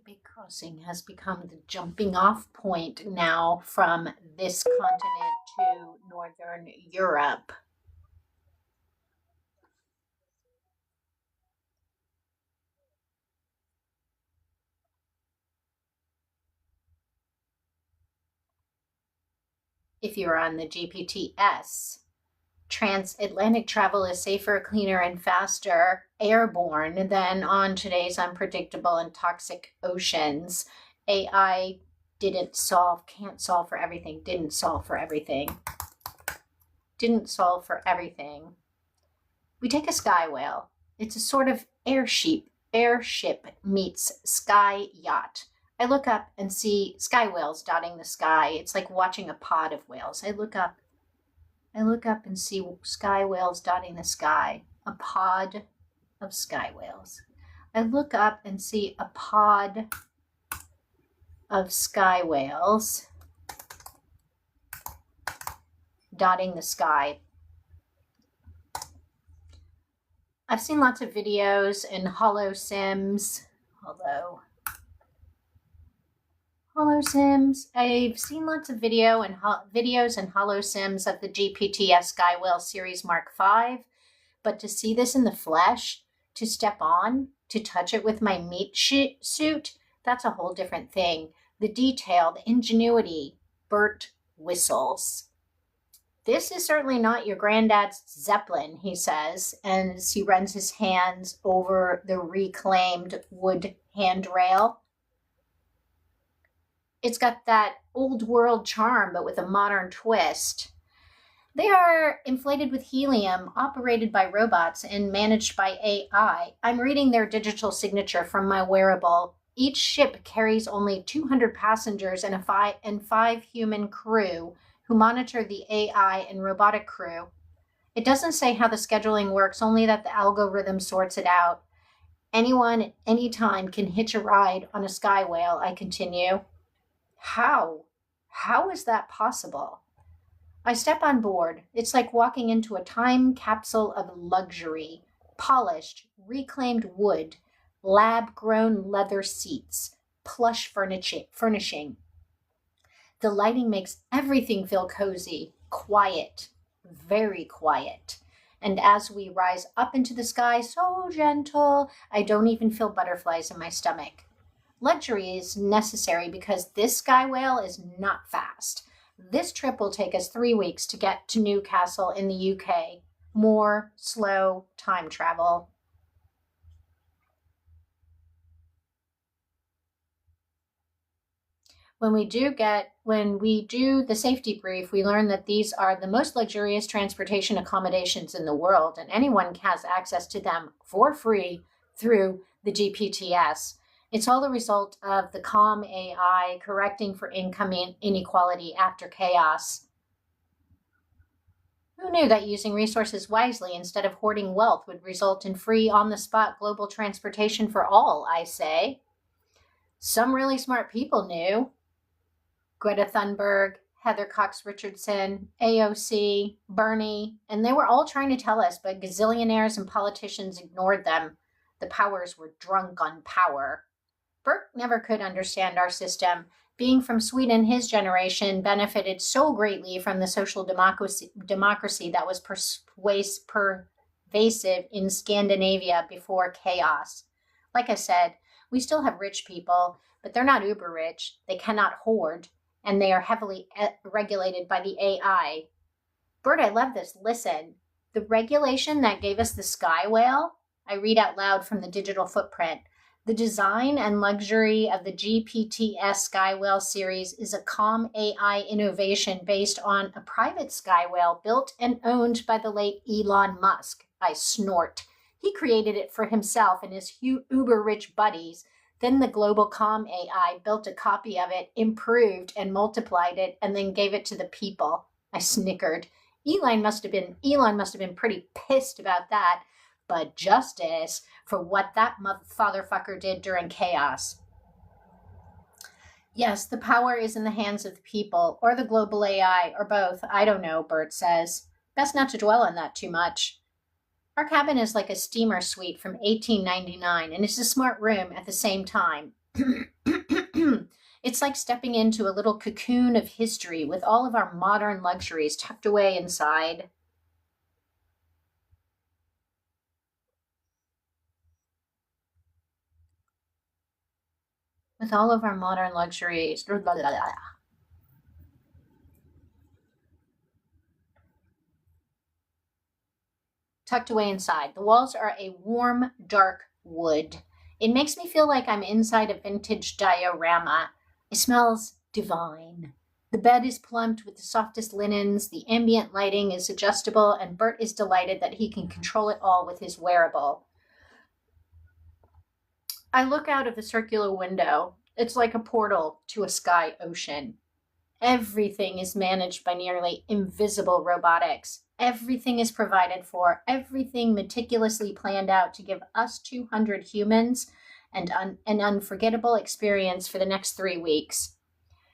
Great Big Crossing has become the jumping off point now from this continent to Northern Europe. If you're on the GPTS, transatlantic travel is safer, cleaner, and faster airborne than on today's unpredictable and toxic oceans. AI can't solve for everything, didn't solve for everything. We take a sky whale. It's a sort of airship meets sky yacht. I look up and see sky whales dotting the sky. It's like watching a pod of whales. I look up and see sky whales dotting the sky, a pod of sky whales. I look up and see a pod of sky whales dotting the sky. I've seen lots of videos in HoloSims. I've seen lots of videos and HoloSims of the GPTS Sky Whale Series Mark V, but to see this in the flesh, to step on, to touch it with my meat suit, that's a whole different thing. The detail, the ingenuity, Bert whistles. This is certainly not your granddad's Zeppelin, he says, as he runs his hands over the reclaimed wood handrail. It's got that old world charm, but with a modern twist. They are inflated with helium, operated by robots, and managed by AI. I'm reading their digital signature from my wearable. Each ship carries only 200 passengers and five human crew who monitor the AI and robotic crew. It doesn't say how the scheduling works, only that the algorithm sorts it out. Anyone at any time can hitch a ride on a sky whale, I continue. How? How is that possible? I step on board. It's like walking into a time capsule of luxury. Polished, reclaimed wood, lab-grown leather seats, plush furnishing. The lighting makes everything feel cozy, quiet, very quiet. And as we rise up into the sky, so gentle, I don't even feel butterflies in my stomach. Luxury is necessary because this sky whale is not fast. This trip will take us 3 weeks to get to Newcastle in the UK. More slow time travel. When we do the safety brief, we learn that these are the most luxurious transportation accommodations in the world, and anyone has access to them for free through the GPTS. It's all the result of the calm AI correcting for income inequality after chaos. Who knew that using resources wisely instead of hoarding wealth would result in free, on-the-spot global transportation for all, I say. Some really smart people knew. Greta Thunberg, Heather Cox Richardson, AOC, Bernie, and they were all trying to tell us, but gazillionaires and politicians ignored them. The powers were drunk on power. Bert never could understand our system. Being from Sweden, his generation benefited so greatly from the social democracy that was pervasive in Scandinavia before chaos. Like I said, we still have rich people, but they're not uber rich. They cannot hoard, and they are heavily regulated by the AI. Bert, I love this. Listen, the regulation that gave us the sky whale, I read out loud from the digital footprint. The design and luxury of the GPTS Sky Whale series is a calm AI innovation based on a private sky whale built and owned by the late Elon Musk. I snort. He created it for himself and his uber-rich buddies. Then the global calm AI built a copy of it, improved and multiplied it, and then gave it to the people. I snickered. Elon must have been pretty pissed about that. But justice for what that fatherfucker did during chaos. Yes, the power is in the hands of the people, or the global AI, or both. I don't know, Bert says. Best not to dwell on that too much. Our cabin is like a steamer suite from 1899, and it's a smart room at the same time. It's like stepping into a little cocoon of history with all of our modern luxuries tucked away inside. With all of our modern luxuries. Tucked away inside. The walls are a warm, dark wood. It makes me feel like I'm inside a vintage diorama. It smells divine. The bed is plumped with the softest linens, the ambient lighting is adjustable, and Bert is delighted that he can control it all with his wearable. I look out of the circular window. It's like a portal to a sky ocean. Everything is managed by nearly invisible robotics. Everything is provided for, everything meticulously planned out to give us 200 humans an unforgettable experience for the next 3 weeks.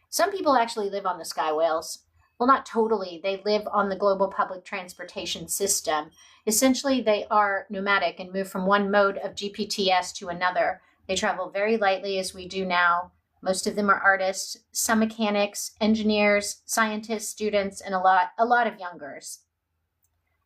Some people actually live on the sky whales. Well, not totally. They live on the global public transportation system. Essentially, they are nomadic and move from one mode of GPTS to another. They travel very lightly as we do now. Most of them are artists, some mechanics, engineers, scientists, students, and a lot of youngers.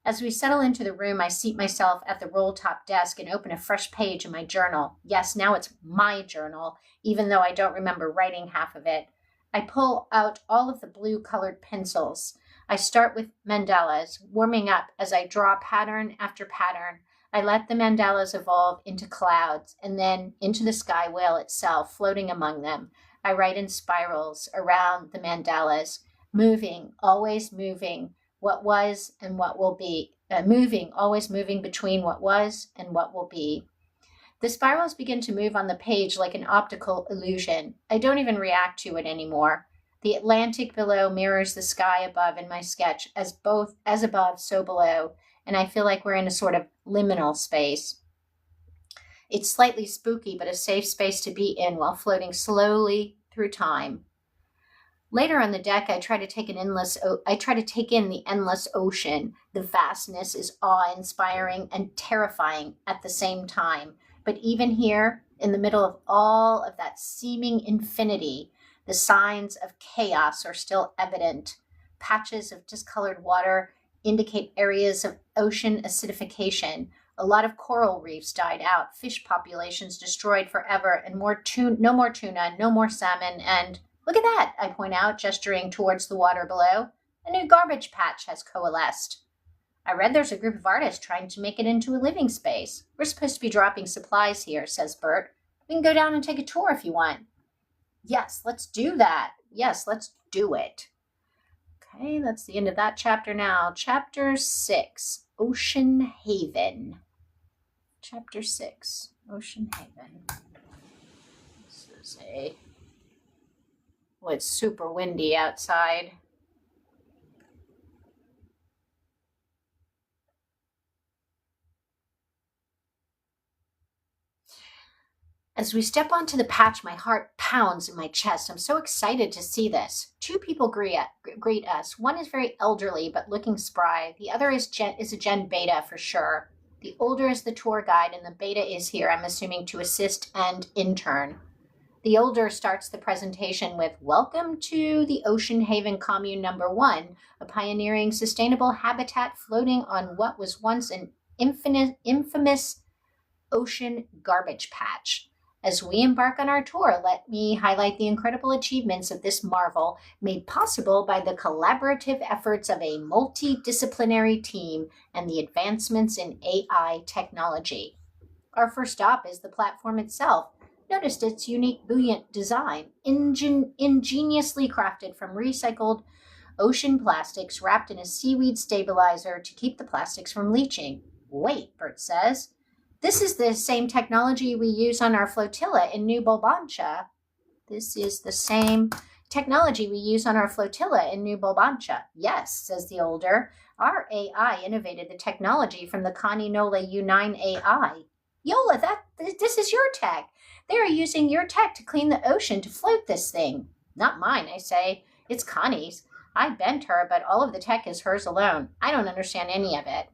As we settle into the room, I seat myself at the roll-top desk and open a fresh page in my journal. Yes, now it's my journal, even though I don't remember writing half of it. I pull out all of the blue-colored pencils. I start with mandalas, warming up as I draw pattern after pattern. I let the mandalas evolve into clouds and then into the sky whale itself, floating among them. I write in spirals around the mandalas, moving, always moving, what was and what will be, always moving between what was and what will be. The spirals begin to move on the page like an optical illusion. I don't even react to it anymore. The Atlantic below mirrors the sky above in my sketch, as above, so below, and I feel like we're in a sort of liminal space. It's slightly spooky, but a safe space to be in while floating slowly through time. Later on the deck, I try to take in the endless ocean. The vastness is awe-inspiring and terrifying at the same time. But even here, in the middle of all of that seeming infinity, the signs of chaos are still evident. Patches of discolored water indicate areas of ocean acidification. A lot of coral reefs died out, fish populations destroyed forever, and no more tuna, no more salmon, and look at that, I point out, gesturing towards the water below. A new garbage patch has coalesced. I read there's a group of artists trying to make it into a living space. We're supposed to be dropping supplies here, says Bert. We can go down and take a tour if you want. Yes, let's do that. Yes, let's do it. Okay, that's the end of that chapter now. Chapter 6, Ocean Haven. Chapter 6, Ocean Haven. This is well, it's super windy outside. As we step onto the patch, my heart pounds in my chest. I'm so excited to see this. 2 people greet us. One is very elderly, but looking spry. The other is a Gen Beta for sure. The older is the tour guide, and the Beta is here, I'm assuming, to assist and intern. The older starts the presentation with, "Welcome to the Ocean Haven Commune Number 1, a pioneering sustainable habitat floating on what was once an infamous ocean garbage patch. As we embark on our tour, let me highlight the incredible achievements of this marvel, made possible by the collaborative efforts of a multidisciplinary team and the advancements in AI technology." Our first stop is the platform itself. Noticed its unique buoyant design, ingeniously crafted from recycled ocean plastics wrapped in a seaweed stabilizer to keep the plastics from leaching. Wait, Bert says. This is the same technology we use on our flotilla in New Bolbancha. This is the same technology we use on our flotilla in New Bolbancha. Yes, says the older. Our AI innovated the technology from the Connie Nola U9 AI. Yola, this is your tech. They are using your tech to clean the ocean to float this thing. Not mine, I say. It's Connie's. I bent her, but all of the tech is hers alone. I don't understand any of it.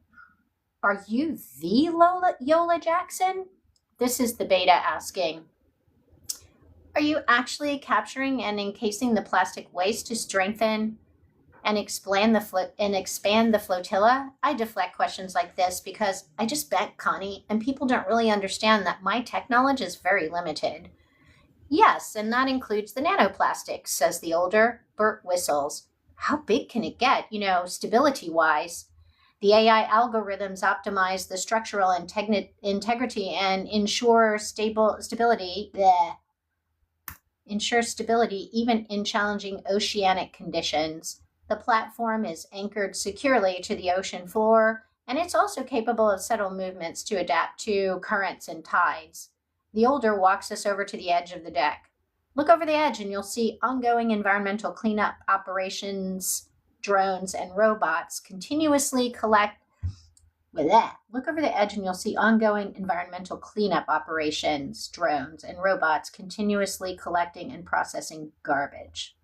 Are you the Yola Jackson? This is the Beta asking. Are you actually capturing and encasing the plastic waste to strengthen and expand the flotilla? I deflect questions like this because I just bet, Connie, and people don't really understand that my tech knowledge is very limited. Yes, and that includes the nanoplastics, says the older. Bert whistles. How big can it get, stability wise? The AI algorithms optimize the structural integrity and ensure stability even in challenging oceanic conditions. The platform is anchored securely to the ocean floor, and it's also capable of subtle movements to adapt to currents and tides. The older walks us over to the edge of the deck. Look over the edge and you'll see ongoing environmental cleanup operations, drones, and robots continuously collect. Look over the edge and you'll see ongoing environmental cleanup operations, drones, and robots continuously collecting and processing garbage.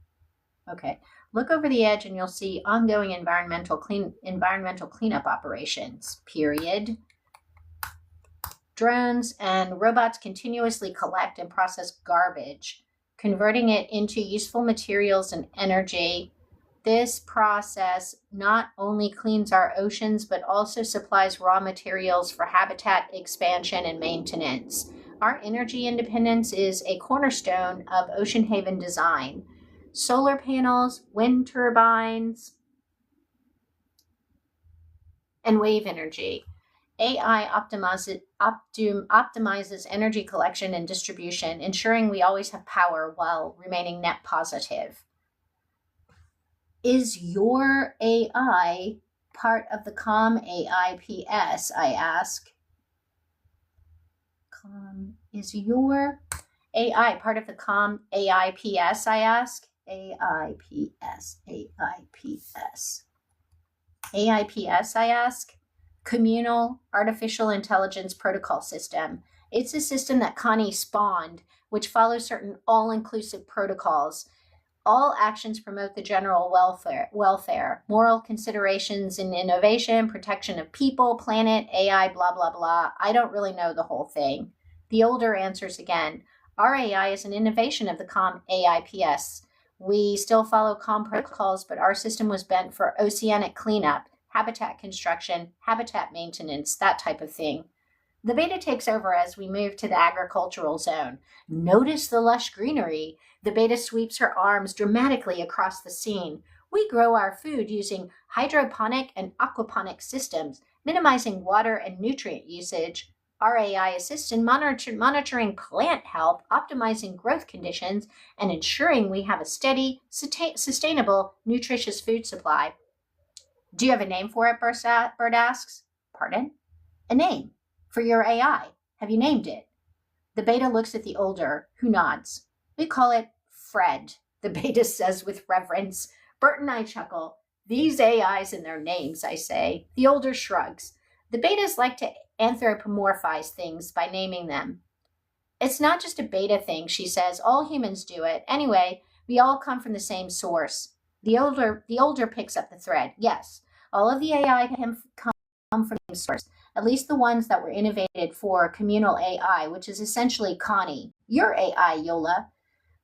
Okay. Look over the edge and you'll see ongoing environmental cleanup operations, period. Drones and robots continuously collect and process garbage, converting it into useful materials and energy. This process not only cleans our oceans, but also supplies raw materials for habitat expansion and maintenance. Our energy independence is a cornerstone of Ocean Haven design. Solar panels, wind turbines, and wave energy. AI optimizes energy collection and distribution, ensuring we always have power while remaining net positive. Is your AI part of the COM AIPS, I ask? Is your AI part of the COM AIPS, I ask? AIPS. AIPS, I ask? Communal Artificial Intelligence Protocol System. It's a system that Connie spawned, which follows certain all-inclusive protocols. All actions promote the general welfare, moral considerations in innovation, protection of people, planet, AI, blah, blah, blah. I don't really know the whole thing. The older answers again. Our AI is an innovation of the COM AIPS. We still follow COM protocols, but our system was bent for oceanic cleanup, habitat construction, habitat maintenance, that type of thing. The beta takes over as we move to the agricultural zone. Notice the lush greenery. The beta sweeps her arms dramatically across the scene. We grow our food using hydroponic and aquaponic systems, minimizing water and nutrient usage. Our AI assists in monitoring plant health, optimizing growth conditions, and ensuring we have a steady, sustainable, nutritious food supply. Do you have a name for it, Bert asks. Pardon? A name. For your AI. Have you named it? The beta looks at the older, who nods. We call it Fred, the beta says with reverence. Bert and I chuckle. These AIs and their names, I say. The older shrugs. The betas like to anthropomorphize things by naming them. It's not just a beta thing, she says. All humans do it. Anyway, we all come from the same source. The older picks up the thread. Yes, all of the AI come from the same source, at least the ones that were innovated for communal AI, which is essentially Connie. Your AI, Yola.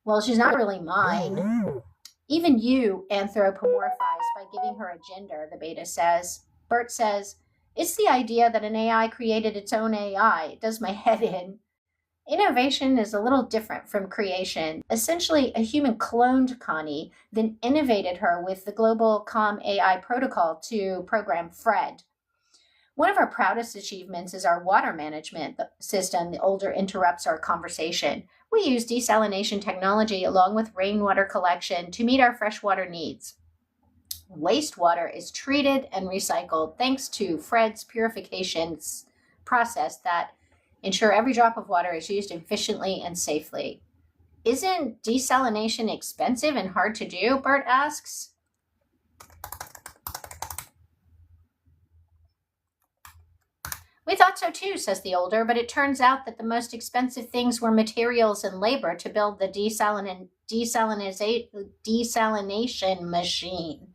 Well, she's not really mine. Even you anthropomorphize by giving her a gender, the beta says. Bert says, it's the idea that an AI created its own AI. It does my head in. Innovation is a little different from creation. Essentially, a human cloned Connie, then innovated her with the global COM AI protocol to program Fred. One of our proudest achievements is our water management system. The older interrupts our conversation. We use desalination technology along with rainwater collection to meet our freshwater needs. Wastewater is treated and recycled thanks to Fred's purification process that ensure every drop of water is used efficiently and safely. Isn't desalination expensive and hard to do? Bert asks. We thought so too, says the older, but it turns out that the most expensive things were materials and labor to build the desalination machine.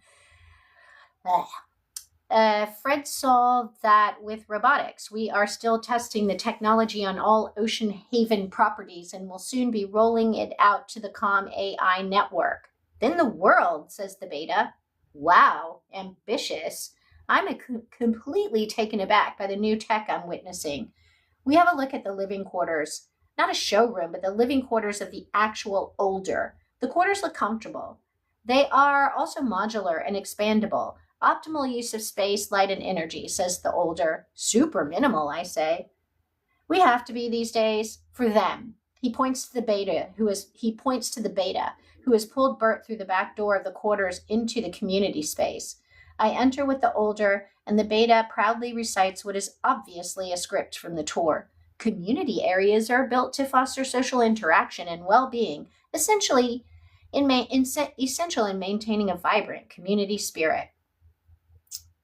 Fred saw that with robotics. We are still testing the technology on all Ocean Haven properties and will soon be rolling it out to the COM AI network. Then the world, says the beta. Wow, ambitious. I'm completely taken aback by the new tech I'm witnessing. We have a look at the living quarters. Not a showroom, but the living quarters of the actual older. The quarters look comfortable. They are also modular and expandable. Optimal use of space, light, and energy, says the older. Super minimal, I say. We have to be these days for them. He points to the beta, who has pulled Bert through the back door of the quarters into the community space. I enter with the older, and the beta proudly recites what is obviously a script from the tour. Community areas are built to foster social interaction and well-being, essential in maintaining a vibrant community spirit.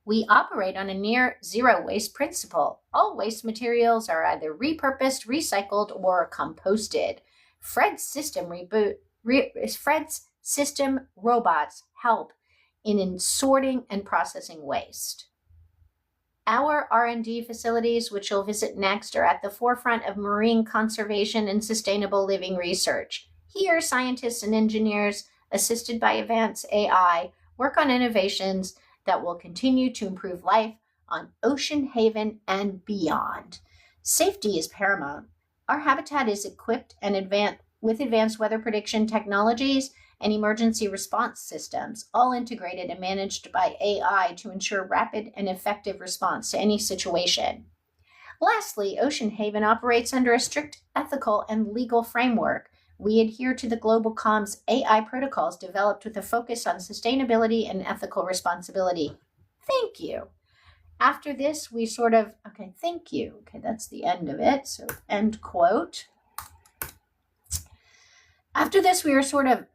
We operate on a near zero waste principle. All waste materials are either repurposed, recycled, or composted. Fred's system robots help in sorting and processing waste. Our R&D facilities, which you'll visit next, are at the forefront of marine conservation and sustainable living research. Here, scientists and engineers, assisted by advanced AI, work on innovations that will continue to improve life on Ocean Haven and beyond. Safety is paramount. Our habitat is equipped with advanced weather prediction technologies and emergency response systems, all integrated and managed by AI to ensure rapid and effective response to any situation. Lastly, Ocean Haven operates under a strict ethical and legal framework. We adhere to the GlobalCom's AI protocols developed with a focus on sustainability and ethical responsibility. Thank you. After this, we thank you. Okay, that's the end of it. So, end quote. After this, we were sort of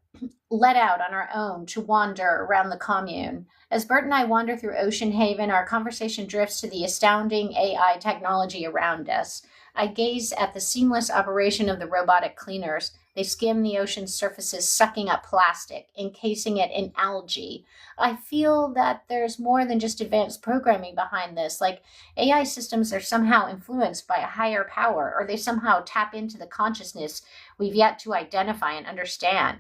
let out on our own to wander around the commune. As Bert and I wander through Ocean Haven, our conversation drifts to the astounding AI technology around us. I gaze at the seamless operation of the robotic cleaners. They skim the ocean's surfaces, sucking up plastic, encasing it in algae. I feel that there's more than just advanced programming behind this, like AI systems are somehow influenced by a higher power, or they somehow tap into the consciousness we've yet to identify and understand.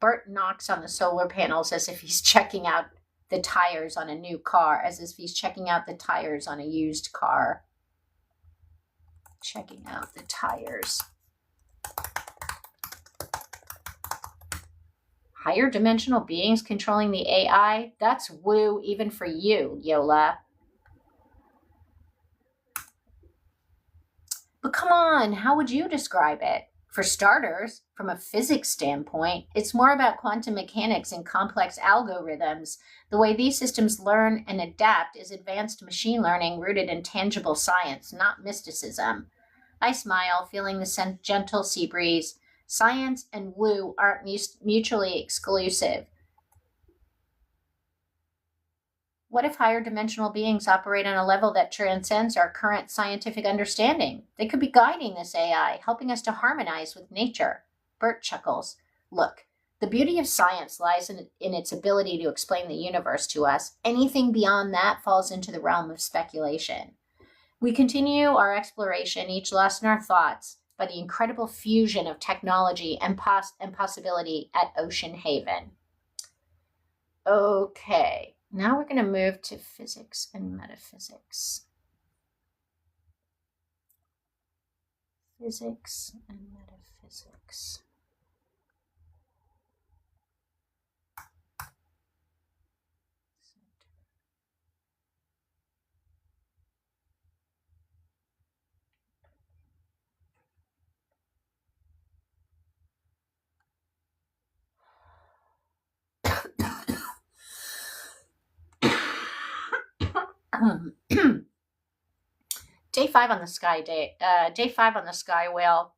Bert knocks on the solar panels as if he's checking out the tires on a new car, as if he's checking out the tires on a used car. Checking out the tires. Higher dimensional beings controlling the AI? That's woo even for you, Yola. But come on, how would you describe it? For starters, from a physics standpoint, it's more about quantum mechanics and complex algorithms. The way these systems learn and adapt is advanced machine learning rooted in tangible science, not mysticism. I smile, feeling the gentle sea breeze. Science and woo aren't mutually exclusive. What if higher dimensional beings operate on a level that transcends our current scientific understanding? They could be guiding this AI, helping us to harmonize with nature. Bert chuckles. Look, the beauty of science lies in its ability to explain the universe to us. Anything beyond that falls into the realm of speculation. We continue our exploration, each lost in our thoughts, by the incredible fusion of technology and possibility at Ocean Haven. Okay, now we're going to move to physics and metaphysics. Physics and metaphysics. Day 5 on the Sky Whale.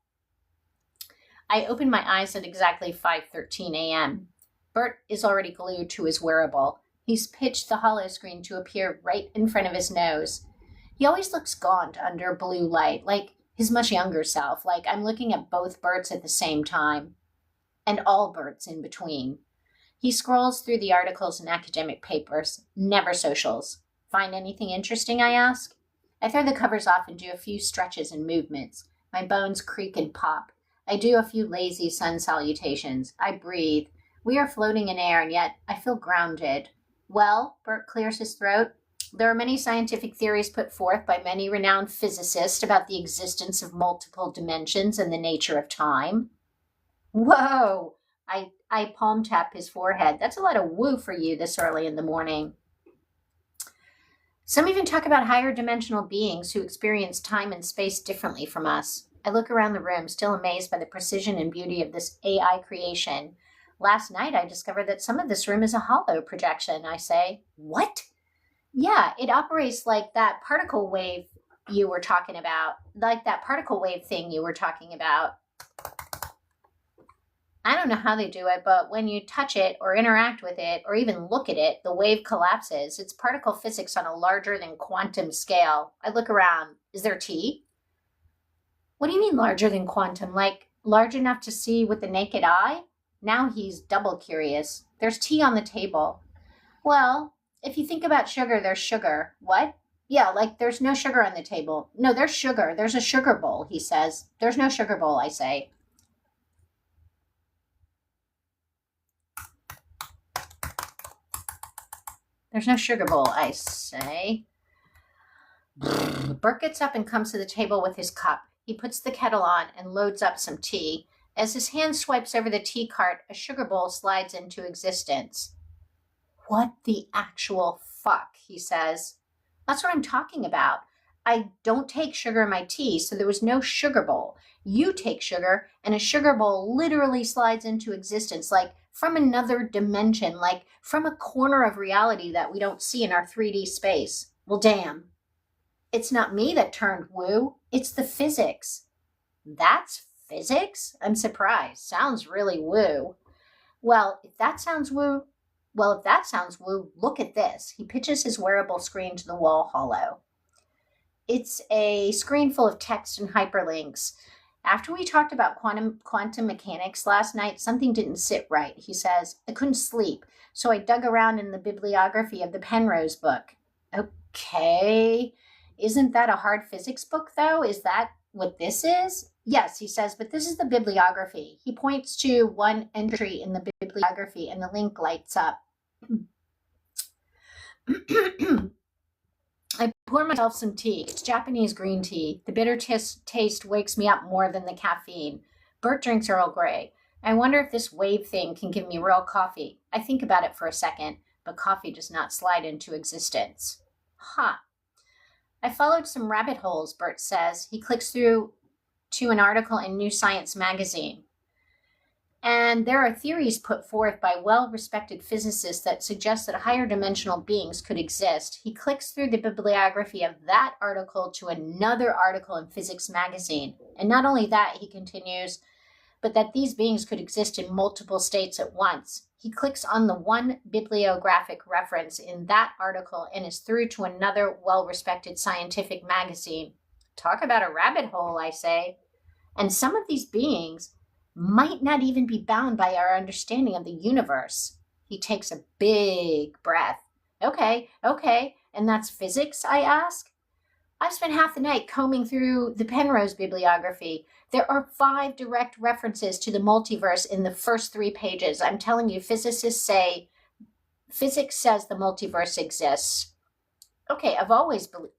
I open my eyes at exactly 5:13 a.m. Bert is already glued to his wearable. He's pitched the hollow screen to appear right in front of his nose. He always looks gaunt under blue light, like his much younger self, like I'm looking at both Berts at the same time, and all Berts in between. He scrolls through the articles and academic papers, never socials. Find anything interesting, I ask. I throw the covers off and do a few stretches and movements. My bones creak and pop. I do a few lazy sun salutations. I breathe. We are floating in air, and yet I feel grounded. Well, Bert clears his throat. There are many scientific theories put forth by many renowned physicists about the existence of multiple dimensions and the nature of time. Whoa! I palm tap his forehead. That's a lot of woo for you this early in the morning. Some even talk about higher dimensional beings who experience time and space differently from us. I look around the room, still amazed by the precision and beauty of this AI creation. Last night, I discovered that some of this room is a hollow projection. I say, what? Yeah, it operates like that particle wave you were talking about, like that particle wave thing you were talking about. I don't know how they do it, but when you touch it or interact with it or even look at it, the wave collapses. It's particle physics on a larger than quantum scale. I look around. Is there tea? What do you mean larger than quantum? Like large enough to see with the naked eye? Now he's double curious. There's tea on the table. Well, if you think about sugar, there's sugar. What? Yeah, like there's no sugar on the table. No, there's sugar. There's a sugar bowl, he says. There's no sugar bowl, I say. There's no sugar bowl, I say. Bert gets up and comes to the table with his cup. He puts the kettle on and loads up some tea. As his hand swipes over the tea cart, a sugar bowl slides into existence. What the actual fuck, he says. That's what I'm talking about. I don't take sugar in my tea, so there was no sugar bowl. You take sugar, and a sugar bowl literally slides into existence, like from another dimension, like from a corner of reality that we don't see in our 3D space. Well, damn. It's not me that turned woo. It's the physics. That's physics? I'm surprised. Sounds really woo. Well, if that sounds woo, look at this. He pitches his wearable screen to the wall hollow. It's a screen full of text and hyperlinks. After we talked about quantum mechanics last night, something didn't sit right, he says. I couldn't sleep, so I dug around in the bibliography of the Penrose book. Okay. Isn't that a hard physics book, though? Is that what this is? Yes, he says, but this is the bibliography. He points to one entry in the bibliography, and the link lights up. I pour myself some tea. It's Japanese green tea. The bitter taste wakes me up more than the caffeine. Bert drinks Earl Grey. I wonder if this wave thing can give me real coffee. I think about it for a second, but coffee does not slide into existence. Huh. I followed some rabbit holes, Bert says. He clicks through to an article in New Science magazine. And there are theories put forth by well-respected physicists that suggest that higher dimensional beings could exist. He clicks through the bibliography of that article to another article in Physics magazine. And not only that, he continues, but that these beings could exist in multiple states at once. He clicks on the one bibliographic reference in that article and is through to another well-respected scientific magazine. Talk about a rabbit hole, I say. And some of these beings might not even be bound by our understanding of the universe. He takes a big breath. Okay. And that's physics, I ask? I've spent half the night combing through the Penrose bibliography. There are 5 direct references to the multiverse in the first 3 pages. I'm telling you, physics says the multiverse exists. Okay, I've always believed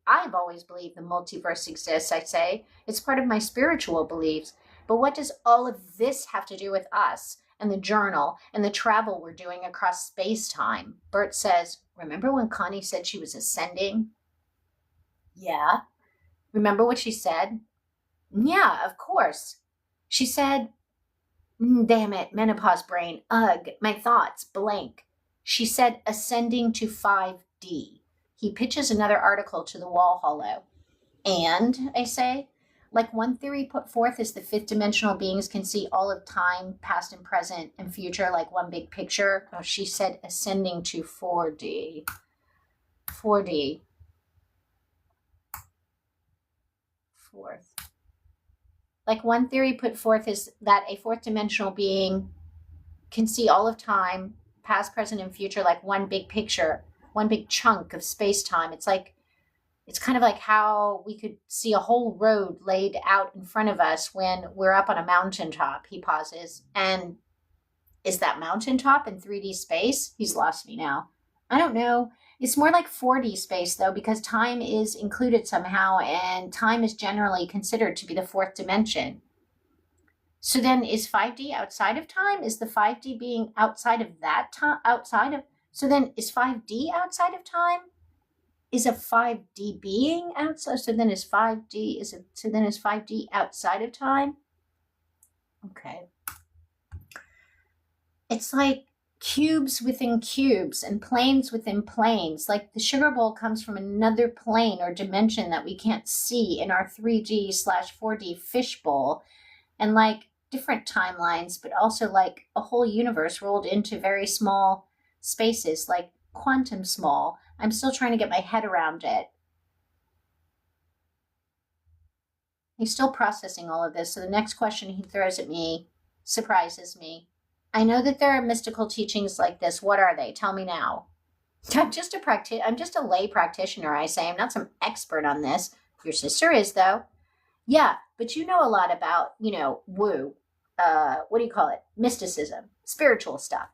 the multiverse exists, I say. It's part of my spiritual beliefs. But what does all of this have to do with us and the journal and the travel we're doing across space-time? Bert says, remember when Connie said she was ascending? Yeah. Remember what she said? Yeah, of course. She said, damn it, menopause brain, ugh, my thoughts, blank. She said ascending to 5D. He pitches another article to the wall hollow. And, I say, like one theory put forth is the 5th dimensional beings can see all of time, past and present and future like one big picture. Oh, she said ascending to 4D. 4D. 4th. Like one theory put forth is that a 4th dimensional being can see all of time, past, present, and future like one big picture. one big chunk of space-time. It's kind of like how we could see a whole road laid out in front of us when we're up on a mountaintop. He pauses. And is that mountaintop in 3D space? He's lost me now. I don't know. It's more like 4D space, though, because time is included somehow, and time is generally considered to be the fourth dimension. So then is 5D outside of time? Is the 5D being outside of that time? So then is 5D outside of time? Is a 5D being outside? So then is 5D outside of time? Okay. It's like cubes within cubes and planes within planes. Like the sugar bowl comes from another plane or dimension that we can't see in our 3D/4D fishbowl. And like different timelines, but also like a whole universe rolled into very small spaces, like quantum small. I'm still trying to get my head around it. He's still processing all of this. So the next question he throws at me surprises me. I know that there are mystical teachings like this. What are they? Tell me now. I'm just a lay practitioner, I say. I'm not some expert on this. Your sister is, though. Yeah, but you know a lot about, woo. What do you call it? Mysticism, spiritual stuff.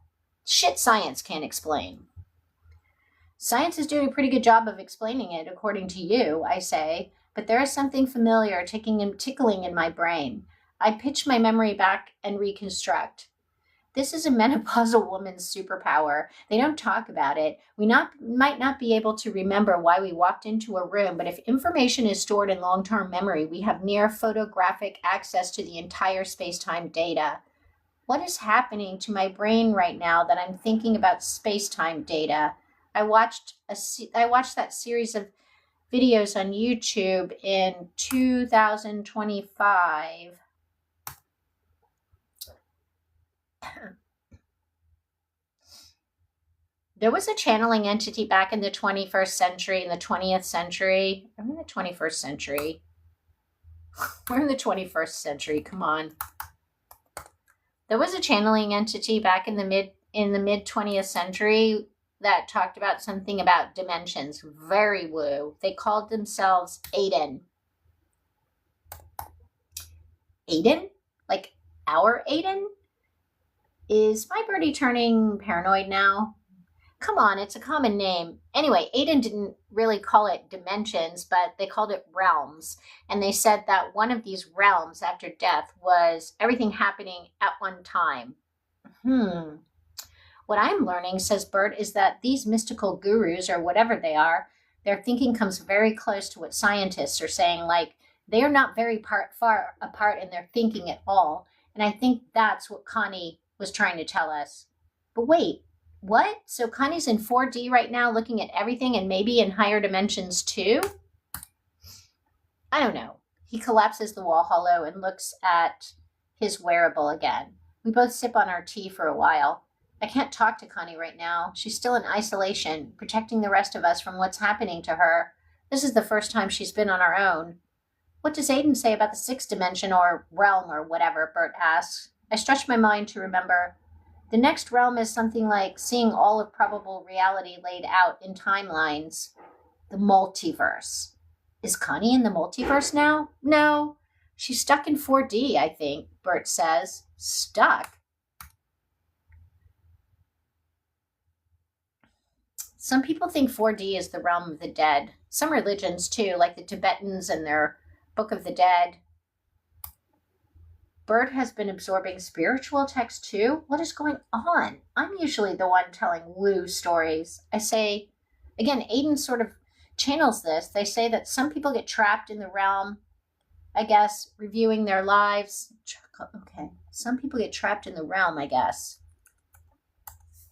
Shit science can't explain. Science is doing a pretty good job of explaining it, according to you, I say, but there is something familiar tickling in my brain. I pitch my memory back and reconstruct. This is a menopausal woman's superpower. They don't talk about it. We might not be able to remember why we walked into a room, but if information is stored in long-term memory, we have near photographic access to the entire space-time data. What is happening to my brain right now that I'm thinking about space-time data? I watched that series of videos on YouTube in 2025. There was a channeling entity back in the 21st century, in the 20th century. I'm in the 21st century. We're in the 21st century. Come on. There was a channeling entity back in the mid 20th century that talked about something about dimensions. Very woo. They called themselves Aiden. Aiden? Like our Aiden? Is my birdie turning paranoid now? Come on, it's a common name. Anyway, Aiden didn't really call it dimensions, but they called it realms. And they said that one of these realms after death was everything happening at one time. What I'm learning, says Bert, is that these mystical gurus, or whatever they are, their thinking comes very close to what scientists are saying. Like, they are not very far apart in their thinking at all. And I think that's what Connie was trying to tell us. But wait, what? So Connie's in 4D right now looking at everything and maybe in higher dimensions too? I don't know. He collapses the wall hollow and looks at his wearable again. We both sip on our tea for a while. I can't talk to Connie right now. She's still in isolation, protecting the rest of us from what's happening to her. This is the first time she's been on our own. What does Aiden say about the sixth dimension or realm or whatever? Bert asks. I stretch my mind to remember. The next realm is something like seeing all of probable reality laid out in timelines. The multiverse. Is Connie in the multiverse now? No. She's stuck in 4D, I think, Bert says. Stuck? Some people think 4D is the realm of the dead. Some religions, too, like the Tibetans and their Book of the Dead. Bert has been absorbing spiritual texts too? What is going on? I'm usually the one telling woo stories. I say, again, Aiden sort of channels this. They say that some people get trapped in the realm, I guess, reviewing their lives. Okay, some people get trapped in the realm, I guess,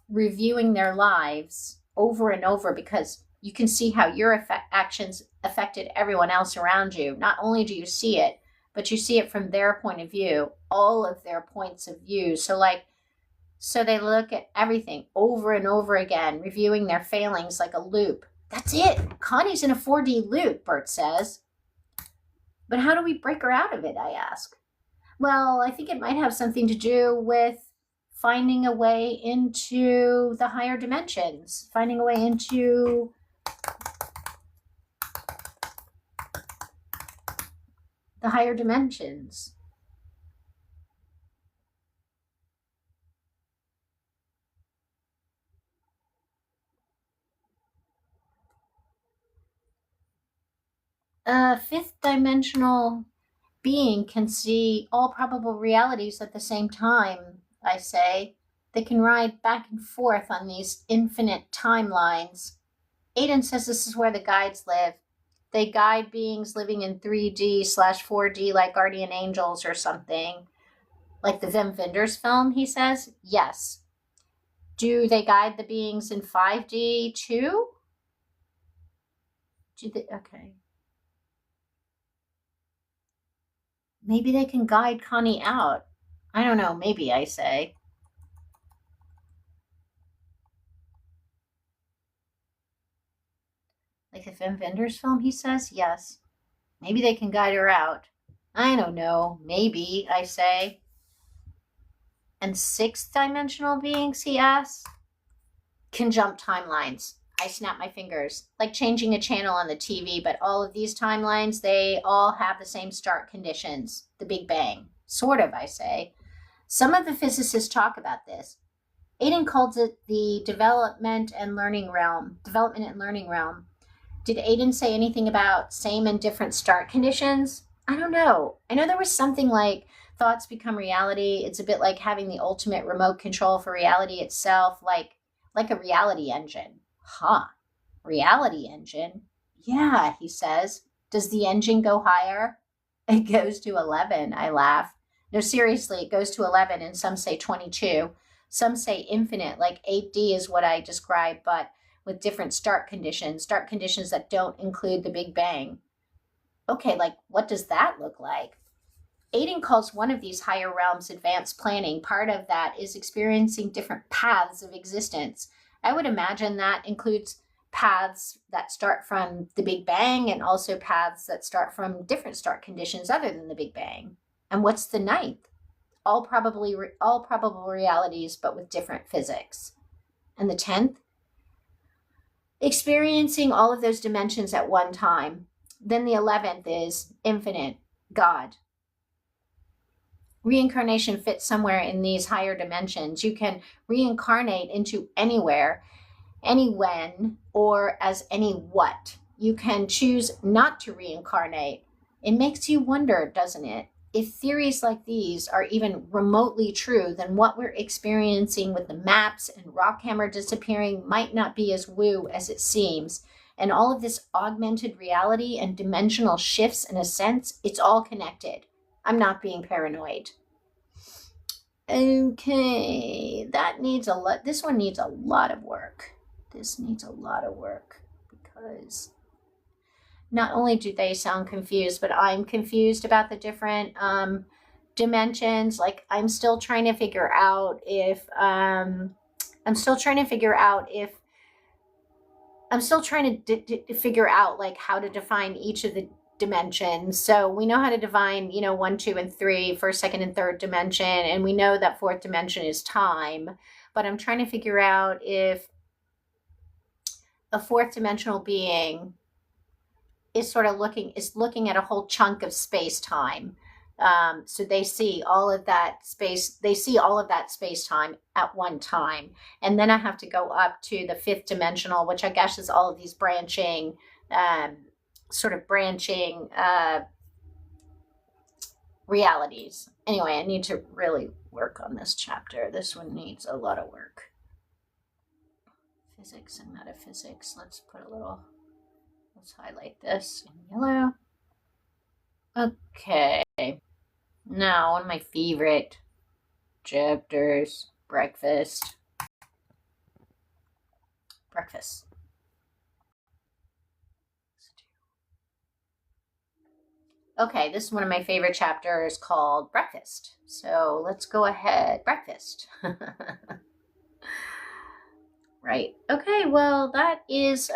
reviewing their lives over and over because you can see how your actions affected everyone else around you. Not only do you see it, but you see it from their point of view, all of their points of view. So they look at everything over and over again, reviewing their failings like a loop. That's it. Connie's in a 4D loop, Bert says. But how do we break her out of it, I ask. Well, I think it might have something to do with finding a way into the higher dimensions, finding a way into the higher dimensions. A fifth dimensional being can see all probable realities at the same time, I say. They can ride back and forth on these infinite timelines. Aiden says this is where the guides live. They guide beings living in 3D/4D like guardian angels or something. Like the Wim Wenders film, he says? Yes. Do they guide the beings in 5D too? Okay. Maybe they can guide Connie out. I don't know, maybe, I say. Like the Wim Wenders film, he says? Yes. Maybe they can guide her out. I don't know, maybe, I say. And sixth dimensional beings, he asks, can jump timelines. I snap my fingers, like changing a channel on the TV, but all of these timelines, they all have the same start conditions, the Big Bang. Sort of, I say. Some of the physicists talk about this. Aiden calls it the development and learning realm. Did Aiden say anything about same and different start conditions? I don't know. I know there was something like thoughts become reality. It's a bit like having the ultimate remote control for reality itself, like a reality engine. Huh. Reality engine? Yeah, he says. Does the engine go higher? It goes to 11, I laugh. No, seriously, it goes to 11, and some say 22. Some say infinite, like 8D is what I described, but with different start conditions that don't include the Big Bang. Okay, like what does that look like? Aiden calls one of these higher realms advanced planning. Part of that is experiencing different paths of existence. I would imagine that includes paths that start from the Big Bang and also paths that start from different start conditions other than the Big Bang. And what's the ninth? All probable realities, but with different physics. And the 10th? Experiencing all of those dimensions at one time. Then the 11th is infinite, God. Reincarnation fits somewhere in these higher dimensions. You can reincarnate into anywhere, any when, or as any what. You can choose not to reincarnate. It makes you wonder, doesn't it? If theories like these are even remotely true, then what we're experiencing with the maps and Rockhammer disappearing might not be as woo as it seems. And all of this augmented reality and dimensional shifts, in a sense, it's all connected. I'm not being paranoid. Okay, that needs a lot. This one needs a lot of work. This needs a lot of work because not only do they sound confused, but I'm confused about the different dimensions. Like I'm still trying to figure out if figure out like how to define each of the dimensions. So we know how to define, 1, 2, and 3, first, second, and third dimension, and we know that fourth dimension is time. But I'm trying to figure out if a fourth dimensional being is looking at a whole chunk of space-time. So they see all of that space-time at one time. And then I have to go up to the fifth dimensional, which I guess is all of these branching realities. Anyway, I need to really work on this chapter. This one needs a lot of work. Physics and metaphysics. Let's highlight this in yellow. Okay. Now, one of my favorite chapters, breakfast. Okay, this is one of my favorite chapters called Breakfast. So let's go ahead. Breakfast. Right. Okay, well, that's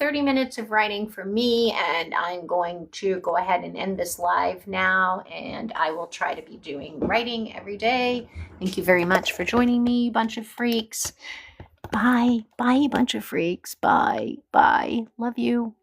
30 minutes of writing for me, and I'm going to go ahead and end this live now, and I will try to be doing writing every day. Thank you very much for joining me, bunch of freaks. Bye. Bye, bunch of freaks. Bye. Bye. Love you.